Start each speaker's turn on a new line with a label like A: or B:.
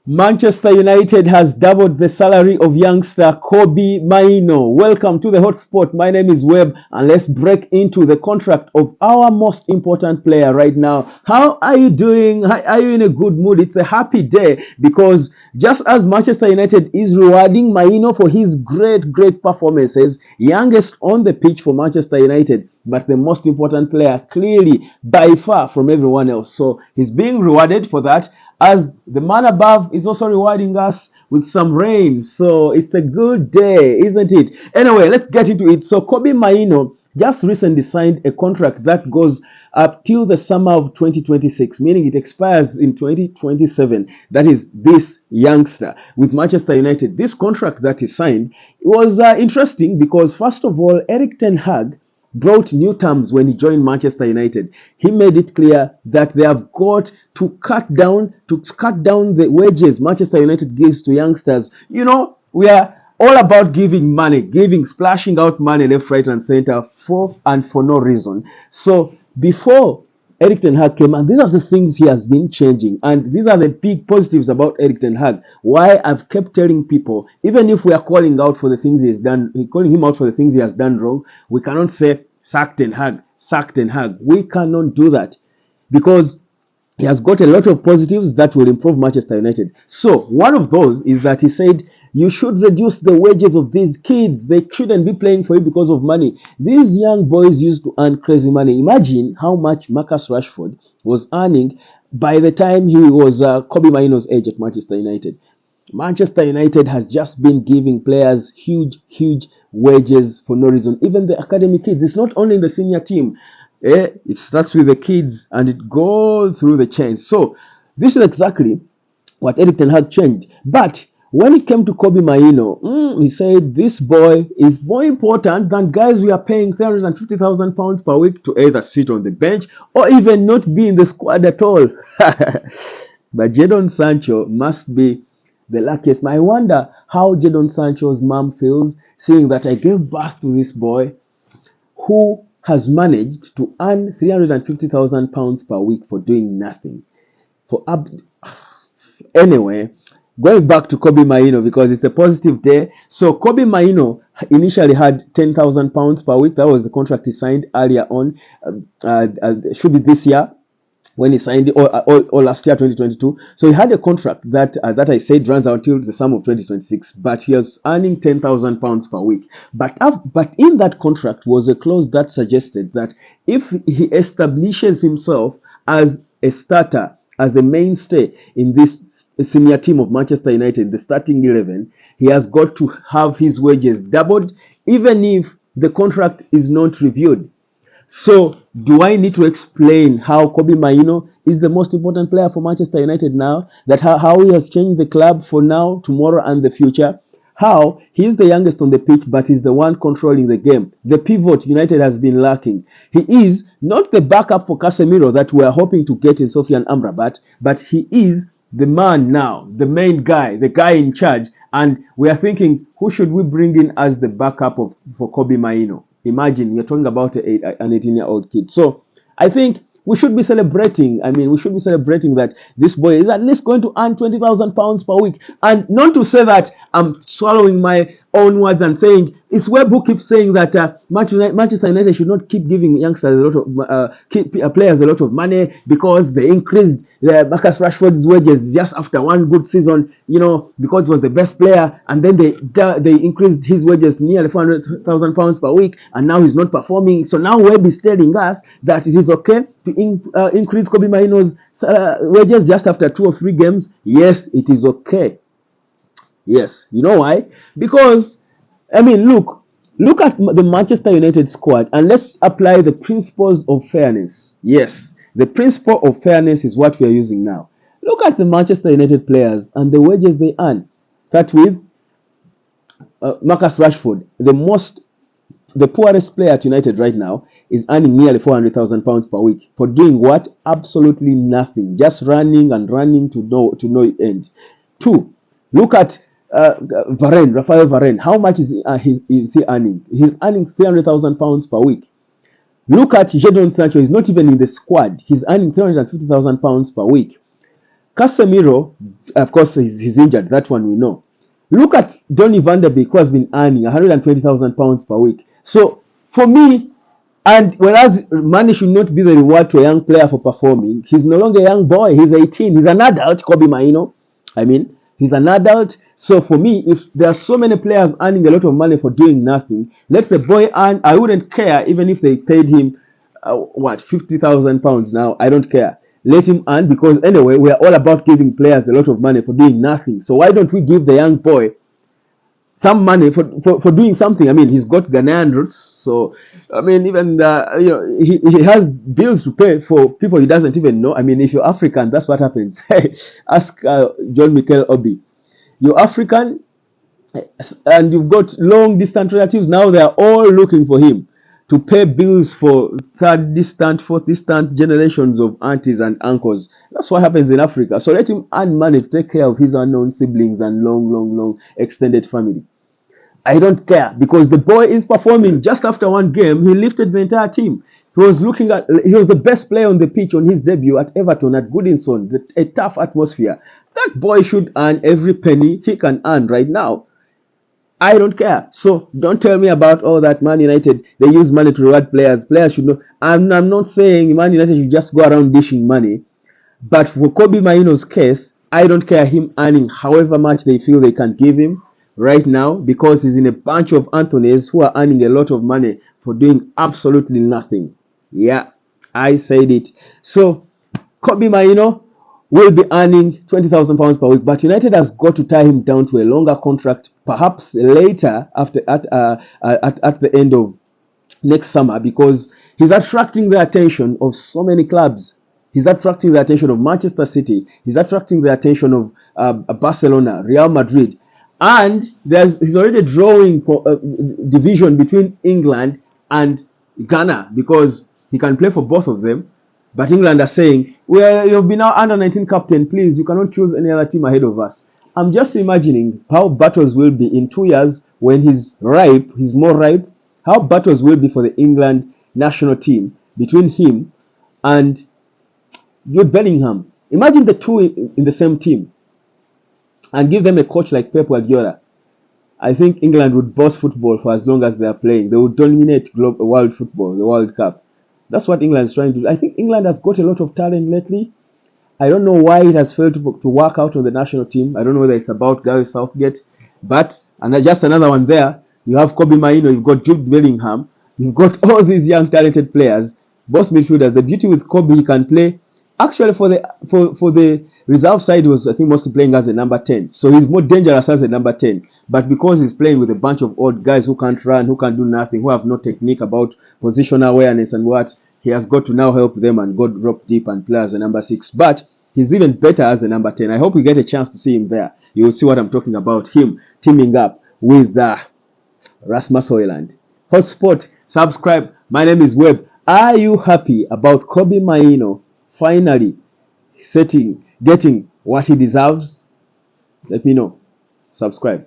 A: Manchester United has doubled the salary of youngster KOBBIE Mainoo. Welcome to the hotspot. My name is Webb, and let's break into the contract of our most important player right now. How are you doing? Are you in a good mood? It's a happy day because just as Manchester United is rewarding Mainoo for his great performances, youngest on the pitch for Manchester United, but the most important player clearly by far from everyone else. So he's being rewarded for that, as the man above is also rewarding us with some rain. So it's a good day, isn't it? Anyway, let's get into it. So KOBBIE Mainoo just recently signed a contract that goes up till the summer of 2026, meaning it expires in 2027. That is this youngster with Manchester United. This contract that he signed was interesting because, first of all, Erik ten Hag brought new terms when he joined Manchester United. He made it clear that they have got to cut down the wages Manchester United gives to youngsters. You know, we are all about giving money, splashing out money left, right, and center for no reason. So before Erik ten Hag came, and these are the things he has been changing, and these are the big positives about Erik ten Hag. Why I've kept telling people, even if we are calling out for the things he has done, calling him out for the things he has done wrong, we cannot say sack ten Hag, sack ten Hag. We cannot do that because he has got a lot of positives that will improve Manchester United. So one of those is that he said you should reduce the wages of these kids. They shouldn't be playing for you because of money. These young boys used to earn crazy money. Imagine how much Marcus Rashford was earning by the time he was KOBBIE Mainoo's age at Manchester United. Manchester United has just been giving players huge wages for no reason. Even the academy kids. It's not only in the senior team. It starts with the kids and it goes through the chain. So this is exactly what Erik ten Hag changed. But when it came to KOBBIE Mainoo, he said this boy is more important than guys we are paying £350,000 per week to either sit on the bench or even not be in the squad at all. But Jadon Sancho must be the luckiest. I wonder how Jadon Sancho's mom feels seeing that I gave birth to this boy who has managed to earn £350,000 per week for doing nothing. Anyway, going back to KOBBIE Mainoo because it's a positive day. So KOBBIE Mainoo initially had £10,000 per week. That was the contract he signed earlier on. Should be this year when he signed it, or last year, 2022. So he had a contract that I said runs until the summer of 2026, but he was earning £10,000 per week. But in that contract was a clause that suggested that if he establishes himself as a starter, as a mainstay in this senior team of Manchester United, the starting 11, he has got to have his wages doubled, even if the contract is not reviewed. So, do I need to explain how KOBBIE Mainoo is the most important player for Manchester United now? That how he has changed the club for now, tomorrow, and the future? How he's the youngest on the pitch, but he's the one controlling the game. The pivot United has been lacking. He is not the backup for Casemiro that we are hoping to get in Sofian Amrabat, but he is the man now, the main guy, the guy in charge. And we are thinking, who should we bring in as the backup for KOBBIE Mainoo? Imagine we're talking about an 18-year-old kid. So I think we should be celebrating. We should be celebrating that this boy is at least going to earn £20,000 per week. And not to say that I'm swallowing my own words and saying it's Webb who keeps saying that Manchester United should not keep giving youngsters players a lot of money because they increased Marcus Rashford's wages just after one good season, because he was the best player, and then they increased his wages to nearly £400,000 per week, and now he's not performing. So now Webb is telling us that it is okay to increase KOBBIE Mainoo's wages just after 2 or 3 games. Yes, it is okay. Yes, you know why? Because, look at the Manchester United squad and let's apply the principles of fairness. Yes, the principle of fairness is what we are using now. Look at the Manchester United players and the wages they earn. Start with Marcus Rashford, the poorest player at United right now, is earning nearly £400,000 per week for doing what? Absolutely nothing, just running and running to no end. 2, look at Rafael Varane. How much is he earning? He's earning £300,000 per week. Look at Jadon Sancho. He's not even in the squad. He's earning £350,000 per week. Casemiro, of course, he's injured. That one we know. Look at Donny van der Beek, who has been earning £120,000 per week. So for me, and whereas money should not be the reward to a young player for performing, he's no longer a young boy. He's 18. He's an adult, KOBBIE Mainoo. I mean, he's an adult. So for me, if there are so many players earning a lot of money for doing nothing, let the boy earn. I wouldn't care even if they paid him, £50,000 now. I don't care. Let him earn, because anyway, we are all about giving players a lot of money for doing nothing. So why don't we give the young boy some money for doing something? I mean, he's got Ghanaian roots, so I mean, even he has bills to pay for people he doesn't even know. I mean, if you're African, that's what happens. Ask John Mikel Obi. You're African, and you've got long distant relatives. Now they are all looking for him to pay bills for third distant, fourth distant generations of aunties and uncles. That's what happens in Africa. So let him earn money to take care of his unknown siblings and long extended family. I don't care, because the boy is performing. Just after one game, he lifted the entire team. He was the best player on the pitch on his debut at Everton at Goodison, a tough atmosphere. That boy should earn every penny he can earn right now. I don't care. So don't tell me about all that Man United, they use money to reward players. Players should know. I'm not saying Man United should just go around dishing money. But for KOBBIE Maino's case, I don't care him earning however much they feel they can give him right now, because he's in a bunch of Anthonys who are earning a lot of money for doing absolutely nothing. Yeah, I said it. So KOBBIE Maino will be earning £20,000 per week, but United has got to tie him down to a longer contract, perhaps later at the end of next summer, because he's attracting the attention of so many clubs. He's attracting the attention of Manchester City. He's attracting the attention of Barcelona, Real Madrid. And he's already drawing division between England and Ghana, because he can play for both of them. But England are saying, well, you've been our under-19 captain. Please, you cannot choose any other team ahead of us. I'm just imagining how battles will be in 2 years when he's more ripe. How battles will be for the England national team between him and Jude Bellingham. Imagine the two in the same team, and give them a coach like Pep Guardiola. I think England would boss football for as long as they are playing. They would dominate world football, the World Cup. That's what England is trying to do. I think England has got a lot of talent lately. I don't know why it has failed to work out on the national team. I don't know whether it's about Gareth Southgate. But, and just another one there, you have KOBBIE Maino, you've got Jude Bellingham, you've got all these young talented players, both midfielders. The beauty with KOBBIE, he can play. Actually, for the reserve side, he was, I think, mostly playing as a number 10. So he's more dangerous as a number 10. But because he's playing with a bunch of old guys who can't run, who can't do nothing, who have no technique about positional awareness and what, he has got to now help them and go drop deep and play as a number 6. But he's even better as a number 10. I hope we get a chance to see him there. You will see what I'm talking about. Him teaming up with Rasmus Højlund. Hotspot, subscribe. My name is Webb. Are you happy about KOBBIE Maino finally getting what he deserves? Let me know. Subscribe.